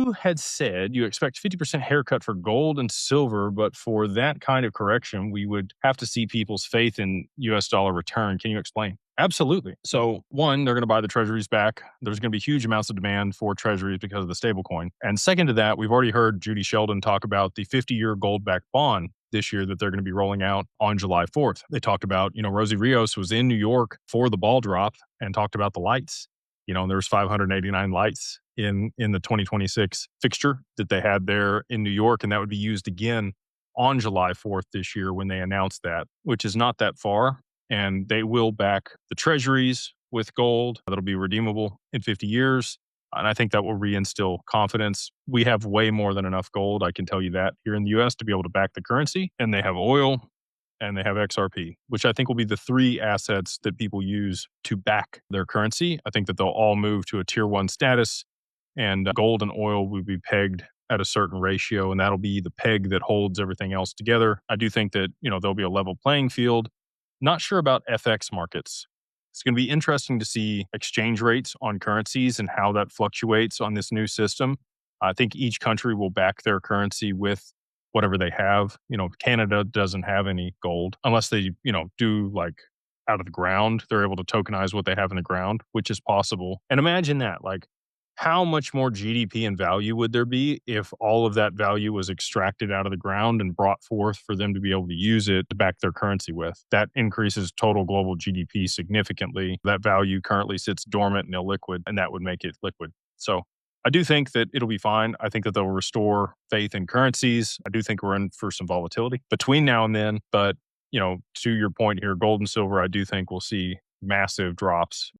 you had said you expect 50% haircut for gold and silver, but for that kind of correction, we would have to see people's faith in US dollar return. Can you explain? Absolutely. So, one, they're going to buy the treasuries back. There's going to be huge amounts of demand for treasuries because of the stablecoin. And second to that, we've already heard Judy Sheldon talk about the 50-year gold-backed bond this year that they're going to be rolling out on July 4th. They talked about, Rosie Rios was in New York for the ball drop and talked about the lights. There was 589 lights in the 2026 fixture that they had there in New York, and that would be used again on July 4th this year when they announced that, which is not that far. And they will back the treasuries with gold that'll be redeemable in 50 years. And I think that will reinstill confidence. We have way more than enough gold, I can tell you that, here in the US to be able to back the currency. And they have oil and they have XRP, which I think will be the three assets that people use to back their currency. I think that they'll all move to a tier one status, and gold and oil will be pegged at a certain ratio, and that'll be the peg that holds everything else together. I do think that, there'll be a level playing field. Not sure about FX markets. It's going to be interesting to see exchange rates on currencies and how that fluctuates on this new system. I think each country will back their currency with whatever they have. Canada doesn't have any gold unless they, do like out of the ground. They're able to tokenize what they have in the ground, which is possible. And imagine that, like, how much more GDP and value would there be if all of that value was extracted out of the ground and brought forth for them to be able to use it to back their currency with? That increases total global GDP significantly. That value currently sits dormant and illiquid, and that would make it liquid. So I do think that it'll be fine. I think that they'll restore faith in currencies. I do think we're in for some volatility between now and then. But, to your point here, gold and silver, I do think we'll see massive drops